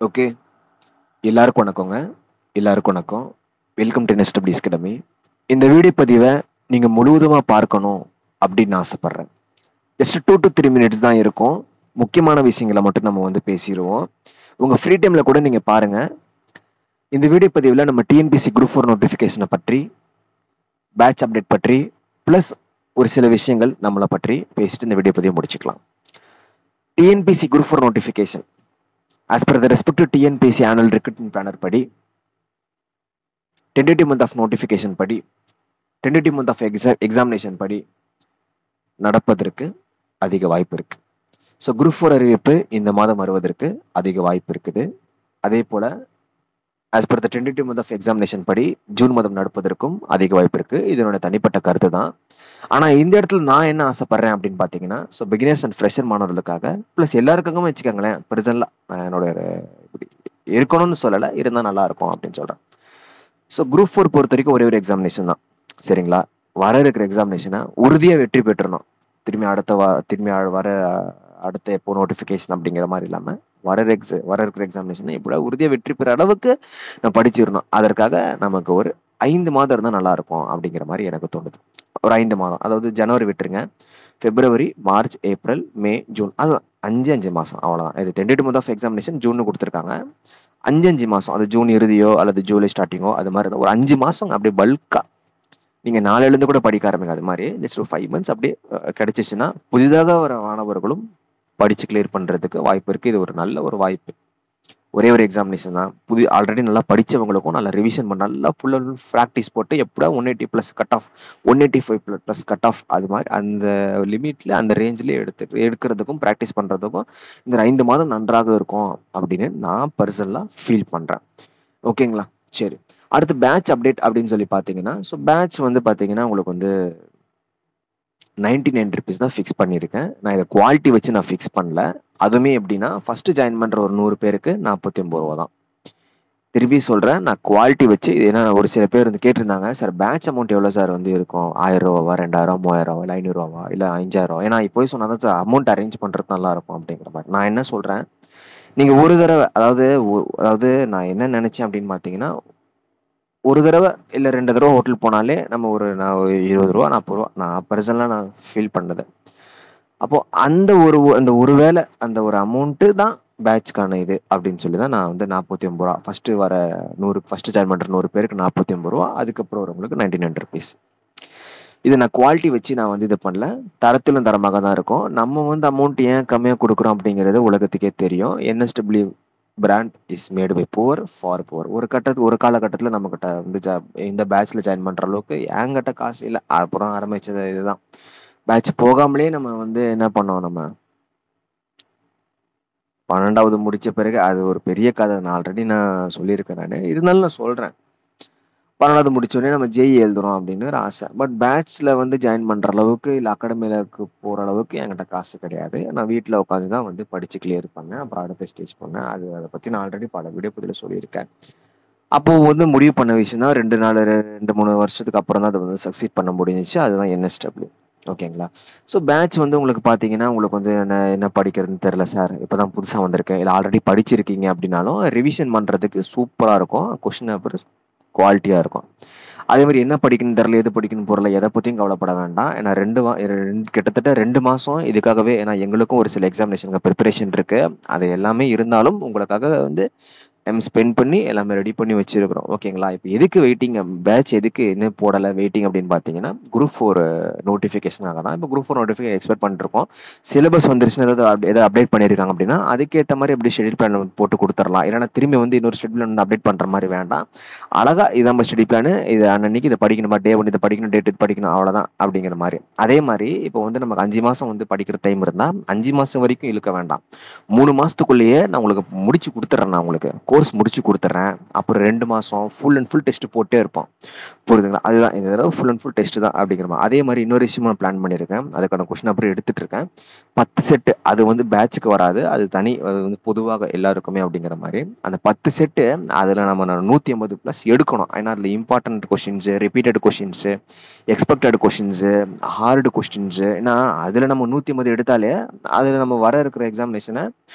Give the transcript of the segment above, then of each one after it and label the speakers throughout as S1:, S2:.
S1: Okay, எல்லாருக்கும் வணக்கங்க. எல்லாருக்கும் வணக்கம். Welcome to NSW academy. இந்த வீடியோ பதிவை நீங்க முழுவதுமா பார்க்கணும் அப்படின்னு ஆசைப்படுறேன். ஜஸ்ட் 2 to 3 மினிட்ஸ் தான் இருக்கும். முக்கியமான விஷயங்களை மட்டும் நம்ம பேசிடுவோம். உங்க ஃப்ரீ டைம்ல கூட நீங்க பாருங்க. இந்த வீடியோ பதிவில் நம்ம TNPSC குரூப் 4 நோட்டிஃபிகேஷனை பற்றி, பேட்ச் அப்டேட் பற்றி, பிளஸ் ஒரு சில விஷயங்கள் நம்மளை பற்றி பேசிட்டு இந்த வீடியோ பதிவை முடிச்சுக்கலாம். TNPSC group 4 notification as per the respective TNPSC annual recruitment planner படி, tentative month of notification படி, tentative month of examination படி நடப்பதற்கு அதிக வாய்ப்பு இருக்கு. ஸோ குரூப் 4 அறிவிப்பு இந்த மாதம் வருவதற்கு அதிக வாய்ப்பு இருக்குது. அதே போல as per the tentative month of examination படி ஜூன் மாதம் நடப்பதற்கும் அதிக வாய்ப்பு இருக்கு. இதனோட தனிப்பட்ட கருத்து தான். ஆனா இந்த இடத்துல நான் என்ன ஆசைப்படுறேன் அப்படின்னு பாத்தீங்கன்னா, ஸோ பிகினர்ஸ் அண்ட் ஃப்ரெஷர் மாணவர்களுக்காக பிளஸ் எல்லாருக்காகவும் வச்சுக்கோங்களேன். பெருசெல்லாம் நான் என்னோட இப்படி இருக்கணும்னு சொல்லலை, இருந்தால் நல்லா இருக்கும் அப்படின்னு சொல்றேன். ஸோ குரூப் 4 பொறுத்த வரைக்கும் ஒரே ஒரு எக்ஸாமினேஷன் தான், சரிங்களா? வர இருக்கிற எக்ஸாமினேஷனை உறுதியாக வெற்றி பெற்றணும். திரும்பி வர அடுத்த எப்போ நோட்டிஃபிகேஷன் அப்படிங்கிற மாதிரி இல்லாமல் வர இருக்கிற எக்ஸாமினேஷனை இப்படி உறுதியாக வெற்றி பெற அளவுக்கு நான் படிச்சிடணும். அதற்காக நமக்கு ஒரு 5 மாதம் இருந்தால் நல்லா இருக்கும் அப்படிங்கிற மாதிரி எனக்கு தோணுது. ஒரு 5 மாதம், அதாவது ஜனவரி விட்டுருங்க, பிப்ரவரி, மார்ச், ஏப்ரல், மே, ஜூன், அது 5 மாதம் அவ்வளோதான். இது tentative month of examination June கொடுத்துருக்காங்க. 5 மாதம், அது ஜூன் இறுதியோ அல்லது ஜூலை ஸ்டார்டிங்கோ அது மாதிரி ஒரு 5 மாதம் அப்படியே பல்கா நீங்கள் நாளிலிருந்து கூட படிக்க ஆரம்பிங்க. அது மாதிரி ஜஸ்ட் ஒரு 5 months அப்படியே கிடைச்சிச்சுன்னா புதிதாக வர மாணவர்களும் படிச்சு கிளியர் பண்ணுறதுக்கு வாய்ப்பு இருக்குது. இது ஒரு நல்ல ஒரு வாய்ப்பு. ஒரே ஒரு எக்ஸாமினேஷன் தான். ஆல்ரெடி நல்லா படித்தவங்களுக்கும் நல்லா ரிவிஷன் பண்ண, நல்லா ஃபுல் அண்ட் ப்ராக்டிஸ் போட்டு எப்படா 180+ கட் ஆஃப், 185+ கட் ஆஃப், அது மாதிரி அந்த லிமிட்ல அந்த ரேஞ்சிலே எடுக்கிறதுக்கும் ப்ராக்டிஸ் பண்ணுறதுக்கும் இந்த 5 மாதம் நன்றாக இருக்கும் அப்படின்னு நான் பர்சனலாக ஃபீல் பண்ணுறேன். ஓகேங்களா? சரி, அடுத்து பேட்ச் அப்டேட் அப்படின்னு சொல்லி பார்த்தீங்கன்னா, ஸோ பேட்ச் பார்த்தீங்கன்னா உங்களுக்கு 99 rupees தான் ஃபிக்ஸ் பண்ணியிருக்கேன். நான் இதை குவாலிட்டி வச்சு நான் ஃபிக்ஸ் பண்ணல. அதுவுமே எப்படின்னா, ஃபர்ஸ்ட் ஜாயின் பண்ணுற ஒரு 100 பேருக்கு 49 ரூபா தான். திரும்பி சொல்கிறேன், நான் குவாலிட்டி வச்சு. ஏன்னா ஒரு சில பேர் கேட்டிருந்தாங்க, சார் பேட்ச் அமௌண்ட் எவ்வளோ சார் இருக்கும்? 1000 ரூபாவா, 2000, 3000, இல்லை 500 ரூபாவா, இல்லை 5000? ஏன்னா இப்போ சொன்னால் தான் சார் அமௌண்ட் அரேஞ்ச் பண்ணுறது நல்லா இருக்கும் அப்படிங்கிற மாதிரி. நான் என்ன சொல்கிறேன், நீங்கள் ஒரு தடவை, அதாவது நான் என்ன நினச்சேன் அப்படின்னு பார்த்தீங்கன்னா, ஒரு தடவை இல்லை 2 தடவை ஹோட்டல் போனாலே நம்ம நான் 20 ரூபா 40 ரூபா நான் பர்சனலாக நான் ஃபீல் பண்ணது. அப்போ அந்த ஒரு வேளை அந்த ஒரு அமௌண்ட்டு தான் பேட்ச்க்கான இது அப்படின்னு சொல்லி தான் நான் 49 ரூபா ஃபர்ஸ்ட் வர 100 ஃபர்ஸ்ட் ஜாயின் பண்ணுற 100 பேருக்கு 49 ரூபா, அதுக்கப்புறம் வரவங்களுக்கு 99 rupees. இது நான் குவாலிட்டி வச்சு நான் இது பண்ணல, தரத்திலும் தரமாக தான் இருக்கும். நம்ம அமௌண்ட் ஏன் கம்மியாக கொடுக்குறோம் அப்படிங்கிறது உலகத்துக்கே தெரியும். NSW brand is made by poor for poor. ஒரு காலகட்டத்தில் நம்மகிட்ட இந்த பேட்ச்ல ஜாயின் பண்ற அளவுக்கு என்கிட்ட காசு இல்லை. அப்புறம் ஆரம்பிச்சது இதுதான். பேட்ச் போகாமலே நம்ம என்ன பண்ணோம், நம்ம 12வது முடிச்ச பிறகு அது ஒரு பெரிய கதை. நான் ஆல்ரெடி நான் சொல்லியிருக்கேன். நான் இருந்தாலும் நான் சொல்றேன், 12வது முடிச்சோடனே நம்ம JEE எழுதுறோம் அப்படின்னு ஒரு ஆசை. பட் பேட்ச்ல ஜாயின் பண்ற அளவுக்கு இல்லை அகாடமிக்கு போற அளவுக்கு என்கிட்ட காசு கிடையாது. நான் வீட்டில் உட்காந்து தான் படிச்சு கிளியர் பண்ணேன். அப்புறம் அடுத்த ஸ்டேஜ் பண்ணேன். அதை பத்தி நான் ஆல்ரெடி பல வீடியோ பதில சொல்லியிருக்கேன். அப்போ முடிவு பண்ண விஷயம் தான். 2-3 வருஷத்துக்கு அப்புறம் தான் அதை சக்சீட் பண்ண முடிஞ்சிச்சு. அதுதான் NSW. ஓகேங்களா? ஸோ பேட்ச் உங்களுக்கு பார்த்தீங்கன்னா, உங்களுக்கு என்ன படிக்கிறதுன்னு தெரியல சார், இப்போதான் புதுசாக வந்திருக்கேன், இல்லை ஆல்ரெடி படிச்சிருக்கீங்க அப்படின்னாலும் ரிவிஷன் பண்ணுறதுக்கு சூப்பராக இருக்கும். கொஸ்டின் பேப்பர் குவாலிட்டியாக இருக்கும். அதே மாதிரி என்ன படிக்கணும்னு தெரியல, எது படிக்கணும் போறல, எதை பற்றியும் கவலைப்பட வேண்டாம். ஏன்னா கிட்டத்தட்ட 2 மாதம் இதுக்காகவே, ஏன்னா எங்களுக்கும் ஒரு சில எக்ஸாமினேஷனுக்கு ப்ரிப்பரேஷன் இருக்கு. அது எல்லாமே இருந்தாலும் உங்களுக்காக டைம் ஸ்பெண்ட் பண்ணி எல்லாமே ரெடி பண்ணி வச்சிருக்கிறோம். ஓகேங்களா? இப்போ எதுக்கு வெயிட்டிங், பேட்ச் எதுக்கு என்ன போடலை வெயிட்டிங் அப்படின்னு பார்த்தீங்கன்னா, குரூப் 4 நோட்டிஃபிகேஷனாக தான். இப்போ குரூப் 4 நோட்டிஃபிகேஷன் எக்ஸ்பெக்ட் பண்ணிருக்கோம். சிலபஸ் வந்துருச்சுன்னா எதாவது அப்டேட் பண்ணியிருக்காங்க அப்படின்னா அதுக்கேற்ற மாதிரி எப்படி ஷெடியூல் பிளான் போட்டு கொடுத்துடலாம். இல்லைன்னா திரும்பி இன்னொரு ஷெடியூல் அப்டேட் பண்ணுற மாதிரி வேண்டாம். அழகா இது நம்ம ஸ்டடி பிளான், இது அன்னைக்கு இதை படிக்கணுமா, டே 1 இதை படிக்கணும், டேட் இது படிக்கணும், அவ்வளோதான் அப்படிங்கிற மாதிரி. அதே மாதிரி இப்போ நமக்கு 5 மாதம் படிக்கிற டைம் இருந்தால் 5 மாதம் வரைக்கும் இழுக்க வேண்டாம். 3 மாதத்துக்குள்ளேயே நான் உங்களுக்கு முடிச்சு கொடுத்துட்றேன். நான் உங்களுக்கு கோர்ஸ் முடிச்சு கொடுத்துட்றேன். அப்புறம் 2 மாதம் ஃபுல் அண்ட் ஃபுல் டெஸ்ட் போட்டே இருப்போம். புரியுதுங்களா? அதுதான் இந்த தடவை ஃபுல் அண்ட் ஃபுல் டெஸ்ட் தான் அப்படிங்கிற மாதிரி. அதே மாதிரி இன்னொரு விஷயம் நான் பிளான் பண்ணியிருக்கேன். அதுக்கான கொஸ்டின் அப்புறம் எடுத்துட்டு இருக்கேன். 10 செட்டு, அது பேட்சுக்கு வராது, அது தனி, அது பொதுவாக எல்லாருக்குமே அப்படிங்கிற மாதிரி. அந்த 10 செட்டு அதில் நம்ம 150+ எடுக்கணும். ஏன்னா அதில் important questions, repeated questions, expected questions, hard questions. ஏன்னா அதில் நம்ம 150 எடுத்தாலே அதில் நம்ம வர இருக்கிற எக்ஸாமினேஷனை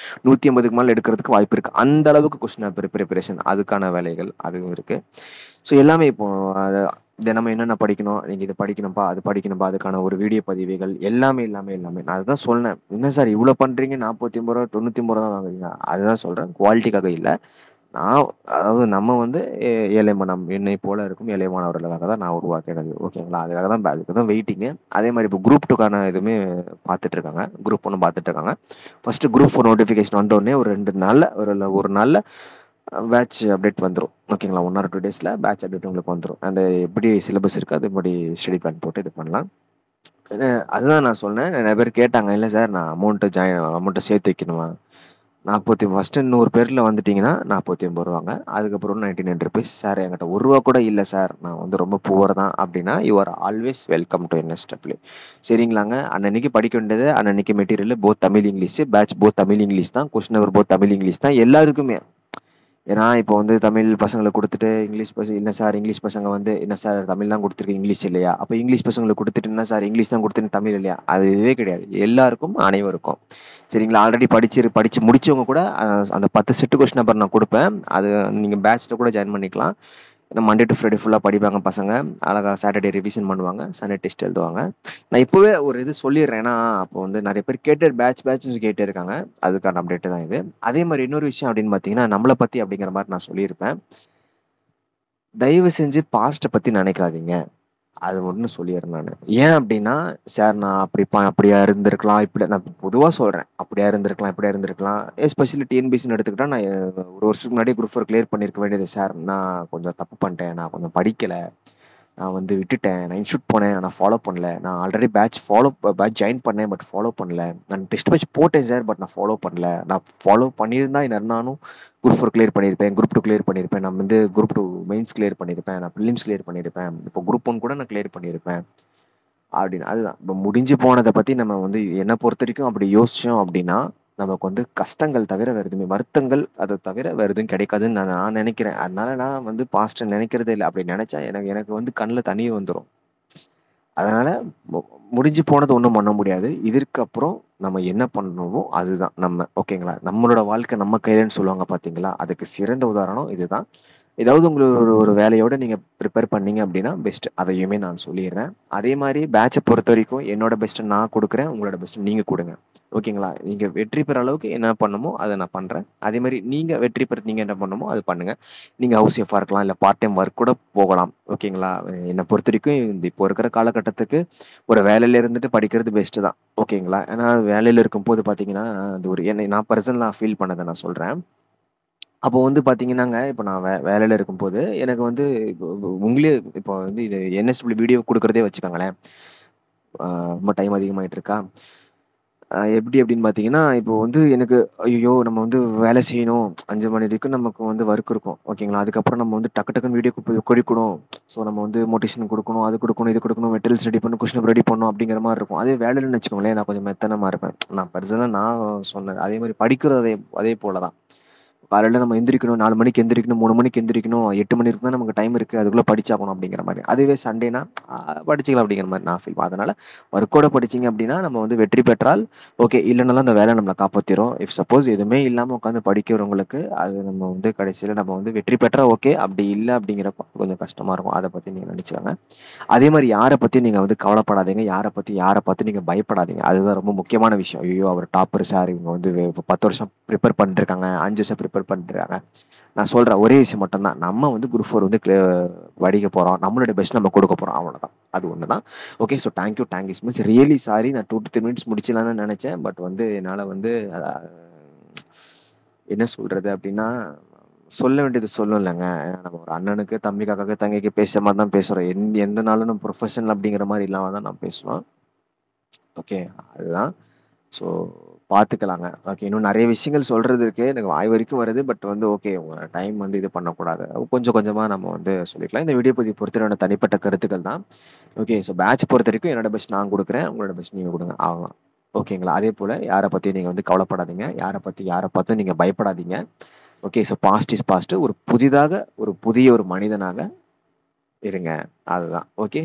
S1: 150க்கு மேல எடுக்கிறதுக்கு வாய்ப்பு இருக்கு. அந்த அளவுக்கு கொஸ்டின் பேப்பர் ப்ரிப்பரேஷன், அதுக்கான வேலைகள் அதுவும் இருக்கு. ஸோ எல்லாமே இப்போ அது தினமும் என்னென்ன படிக்கணும், நீங்க இது படிக்கணும்ப்பா, அது படிக்கணும்ப்பா, அதுக்கான ஒரு வீடியோ பதிவுகள் எல்லாமே. நான் அதுதான் சொன்னேன். என்ன சார் இவ்வளோ பண்றீங்க, 49 ரூபா 99 ரூபா தான் வாங்குறீங்க? அதுதான் சொல்றேன், குவாலிட்டிக்காக இல்லை. நான் அதாவது நம்ம வந்து ஏழை மனம் என்னை போல இருக்கும் ஏழை மாணவர்களுக்காக தான் நான் உருவாக்கினது. ஓகேங்களா? அதுக்கு தான் வெயிட்டிங்கு. அதே மாதிரி இப்போ குரூப் 2க்கான இதுவுமே பார்த்துட்டு இருக்காங்க. குரூப் 1 பார்த்துட்டு இருக்காங்க. ஃபர்ஸ்ட் குரூப் 4 நோட்டிஃபிகேஷன் வந்த உடனே ஒரு 2 நாள்ல ஒரு நாள்ல பேட்ச் அப்டேட் வந்துடும். ஓகேங்களா? 1 ஆர் 2 டேஸ்ல பேட்ச் அப்டேட் உங்களுக்கு வந்துடும். அந்த எப்படி சிலபஸ் இருக்கு அதுபடி ஸ்டடி பிளான் போட்டு இது பண்ணலாம். அதுதான் நான் சொன்னேன். நிறைய பேர் கேட்டாங்க, இல்லை சார் நான் அமௌண்ட்டை சேர்த்து வைக்கணுமா? 100 பேர்ல வந்துட்டீங்கன்னா 49 ரூபாங்க. அதுக்கப்புறம் 99 ருபீஸ். சார் என்கிட்ட ரூபா கூட இல்லை சார், நான் வந்து ரொம்ப புவர் தான் அப்படின்னா, you are always welcome to NSW. சரிங்களாங்க? அன்னன்னைக்கு படிக்க வேண்டியது அன்னன்னைக்கு material both Tamil English, batch both Tamil English தான், question number both Tamil English தான் எல்லாருக்குமே. ஏன்னா இப்போ வந்து தமிழ் பசங்களை கொடுத்துட்டு இங்கிலீஷ் பசங்க இல்லை சார், இங்கிலீஷ் பசங்க வந்து என்ன சார் தமிழ் தான் கொடுத்துருக்கு இங்கிலீஷ் இல்லையா? அப்போ இங்கிலீஷ் பசங்களுக்கு கொடுத்துட்டு என்ன சார் இங்கிலீஷ் தான் கொடுத்துட்டு தமிழ் இல்லையா? அது இதுவே கிடையாது, எல்லாருக்கும் அனைவருக்கும். சரிங்களா? ஆல்ரெடி படிச்சு முடிச்சவங்க கூட அந்த 10 செட்டு கொஸ்டின் நம்பர் நான் கொடுப்பேன். அது நீங்கள் பேட்ச்ல கூட ஜாயின் பண்ணிக்கலாம். மண்டே டு ஃப்ரைடே ஃபுல்லாக படிப்பாங்க பசங்க. அழகா சாட்டர்டே ரிவிஷன் பண்ணுவாங்க, சண்டே டெஸ்ட் எழுதுவாங்க. நான் இப்போவே ஒரு இது சொல்லிடுறேன். ஏன்னா அப்போ வந்து நிறைய பேர் பேட்ச்னு கேட்டே இருக்காங்க. அதுக்கான அப்டேட் தான் இது. அதே மாதிரி இன்னொரு விஷயம் அப்படின்னு பார்த்தீங்கன்னா, நம்மளை பற்றி அப்படிங்கிற மாதிரி நான் சொல்லியிருப்பேன். தயவு செஞ்சு பாஸ்ட்டை பற்றி நினைக்காதீங்க. அது ஒண்ணு சொல்லிடுறேன் நானு. ஏன் அப்படின்னா, சார் நான் அப்படியா இருந்திருக்கலாம், இப்படி நான் பொதுவா சொல்றேன். அப்படியா இருந்திருக்கலாம், இப்படியா இருந்திருக்கலாம். எஸ்பெஷலி டிஎன்பிஎஸ்சின்னு எடுத்துக்கிட்டா, நான் ஒரு வருஷத்துக்கு முன்னாடியே குரூப் 4 கிளியர் பண்ணியிருக்க வேண்டியது. சார் நான் கொஞ்சம் தப்பு பண்ணிட்டேன், நான் கொஞ்சம் படிக்கல, நான் வந்து விட்டுட்டேன், நான் இன்ஸ்டியூட் போனேன், நான் ஃபாலோ பண்ணல, நான் ஆல்ரெடி பேட்ச் ஜாயின் பண்ணேன், பட் ஃபாலோ பண்ணல, நான் டெஸ்ட் பேட்ச் போட்டேன் சார், பட் நான் ஃபாலோ பண்ணல, நான் ஃபாலோ பண்ணியிருந்தா நானும் குரூப் 4 கிளியர் பண்ணியிருப்பேன், குரூப் 2 கிளியர் பண்ணியிருப்பேன், நான் வந்து குரூப் 2 மெயின்ஸ் கிளியர் பண்ணியிருப்பேன், நான் ப்ரிலிம்ஸ் கிளியர் பண்ணியிருப்பேன், இப்போ குரூப் 1 கூட நான் கிளியர் பண்ணியிருப்பேன் அப்படின்னு. அதுதான் இப்போ முடிஞ்சு போனதை பத்தி நம்ம வந்து என்னை பொறுத்த வரைக்கும் அப்படி யோசிச்சோம் அப்படின்னா, நமக்கு வந்து கஷ்டங்கள் தவிர வேற எதுவுமே, வருத்தங்கள் அதை தவிர வேற எதுவும் கிடைக்காதுன்னு நான் நினைக்கிறேன். அதனால நான் வந்து பாஸ்ட் நினைக்கிறதே இல்லை. அப்படி நினைச்சா எனக்கு வந்து கண்ணில் தண்ணி வந்துடும். அதனால முடிஞ்சு போனது ஒன்றும் பண்ண முடியாது. இதற்கு அப்புறம் நம்ம என்ன பண்ணணுமோ அதுதான் நம்ம. ஓகேங்களா? நம்மளோட வாழ்க்கை நம்ம கையிலன்னு சொல்லுவாங்க பாத்தீங்களா? அதுக்கு சிறந்த உதாரணம் இதுதான். ஏதாவது உங்களுக்கு ஒரு வேலையோட நீங்க ப்ரிப்பேர் பண்ணீங்க அப்படின்னா பெஸ்ட். அதையுமே நான் சொல்லிடுறேன். அதே மாதிரி பேட்சை பொறுத்த வரைக்கும் என்னோட பெஸ்ட்டை நான் கொடுக்குறேன், உங்களோட பெஸ்ட்டை நீங்க கொடுங்க. ஓகேங்களா? நீங்க வெற்றி பெற அளவுக்கு என்ன பண்ணுமோ அதை நான் பண்றேன். அதே மாதிரி நீங்க வெற்றி பெற நீங்க என்ன பண்ணுமோ அது பண்ணுங்க. நீங்க ஹவுஸ் ஒய்ஃபா இருக்கலாம், இல்ல பார்ட் டைம் ஒர்க் கூட போகலாம். ஓகேங்களா? என்னை பொறுத்த வரைக்கும் இந்த இப்போ இருக்கிற காலகட்டத்துக்கு ஒரு வேலையில இருந்துட்டு படிக்கிறது பெஸ்ட் தான். ஓகேங்களா? ஏன்னா வேலையில இருக்கும்போது பாத்தீங்கன்னா, அது ஒரு நான் பர்சனலா ஃபீல் பண்ணதை நான் சொல்றேன். அப்போ வந்து பாத்தீங்கன்னாங்க, இப்போ நான் வேலையில இருக்கும்போது எனக்கு வந்து உங்களே இப்போ வந்து இது என்எஸ்டபிள்யூ வீடியோ கொடுக்குறதே வச்சுக்கோங்களேன். ரொம்ப டைம் அதிகமாயிட்டு இருக்கா? எப்படி அப்படின்னு பார்த்தீங்கன்னா, இப்போ வந்து எனக்கு ஐயோ! நம்ம வந்து வேலை செய்யணும். 5 மணி வரைக்கும் நமக்கு வந்து ஒர்க் இருக்கும். ஓகேங்களா? அதுக்கப்புறம் நம்ம வந்து டக்கு டக்குன்னு வீடியோ கொடுக்கணும். ஸோ நம்ம வந்து மோட்டிவேஷன் கொடுக்கணும், அது கொடுக்கணும், இது கொடுக்கணும், மெட்டீரியல்ஸ் ரெடி பண்ணணும், கொஸ்டின் ரெடி பண்ணணும் அப்படிங்கிற மாரி இருக்கும். அதே வேலையிலன்னு வச்சுக்கோங்களேன், நான் கொஞ்சம் மெத்தனமா இருப்பேன். நான் பர்சனலா நான் சொன்னது. அதே மாரி படிக்கிறது அதே போல தான். காலையில நம்ம எந்திரிக்கணும், 4 மணிக்கு எந்திரிக்கணும், 3 மணிக்கு எந்திரிக்கணும், 8 மணி வரைக்கும் தான் நமக்கு டைம் இருக்கு. அதுக்குள்ள படிச்சாகணும் அப்படிங்கிற மாரி. அதுவே சண்டேனா படிச்சுக்கலாம் அப்படிங்கிற மாரி நான் ஃபீல். அதனால ஒர்க்கோட படிச்சீங்க அப்படின்னா நம்ம வந்து வெற்றி பெற்றால் ஓகே. இல்லைனாலும் அந்த வேலை நம்மளை காப்பாத்திரும். இஃப் சப்போஸ் எதுவுமே இல்லாம உட்காந்து படிக்கிறவங்களுக்கு அது நம்ம வந்து கடைசியில நம்ம வந்து வெற்றி பெற்றா ஓகே. அப்படி இல்லை அப்படிங்கிறப்ப கொஞ்சம் கஷ்டமா இருக்கும். அதை பத்தி நீங்க நினைச்சுக்கோங்க. அதே மாதிரி யாரை பத்தி நீங்க வந்து கவலைப்படாதீங்க. யாரை பார்த்து நீங்க பயப்படாதீங்க. அதுதான் ரொம்ப முக்கியமான விஷயம். ஐயோ அவர் டாப்பர் சார், இவங்க வந்து 10 வருஷம் ப்ரிப்பேர் பண்ணிட்டு இருக்காங்க, 5 வருஷம் ப்ரிப்பேர் பண்ணிட்டு இருக்காங்க. நான் சொல்ற ஒரே விஷயம் மட்டும்தான், நம்ம வந்து குரூப் 4 வந்து படிக்க போறோம், நம்மளோட பெஸ்ட் நம்ம கொடுக்க போறோம், அவ்வளவுதான். அது ஒண்ணுதான். Okay. So thank you so much. Really sorry, நான் 2 to 3 மினிட்ஸ் முடிச்சலாம்னு நினைச்சேன். பட் வந்து என்னால வந்து என்ன சொல்றது அப்படின்னா, சொல்ல வேண்டியது சொல்லும் இல்லைங்க. ஏன்னா நம்ம ஒரு அண்ணனுக்கு தம்பிக்காக தங்கைக்கு பேசுற மாதிரி தான் பேசுறோம். எந்த நாளும் நம்ம ப்ரொஃபஷனல் அப்படிங்கிற மாதிரி இல்லாம தான் நான் பேசுவோம். ஓகே. அதுதான். ஸோ பார்த்துக்கலாங்க. ஓகே. இன்னும் நிறைய விஷயங்கள் சொல்றது இருக்கு. எனக்கு வாய் வரைக்கும் வருது. பட் வந்து ஓகே, உங்க டைம் வந்து இது பண்ணக்கூடாது. கொஞ்சம் கொஞ்சமா நம்ம வந்து சொல்லிக்கலாம். இந்த வீடியோ பதிவு பொறுத்த என்னோட தனிப்பட்ட கருத்துக்கள் தான். ஓகே. ஸோ பேட்ச் பொறுத்த வரைக்கும் என்னோட பெஸ்ட் நான் கொடுக்குறேன், உங்களோட பெஸ்ட் நீங்க கொடுங்க, அவ்வளோதான். ஓகேங்களா? அதே போல யாரை பத்தியும் நீங்க வந்து கவலைப்படாதீங்க. யாரை பார்த்தும் நீங்க பயப்படாதீங்க. Okay. So past is past. ஒரு புதிய ஒரு மனிதனாக இருங்க. அதுதான். ஓகே.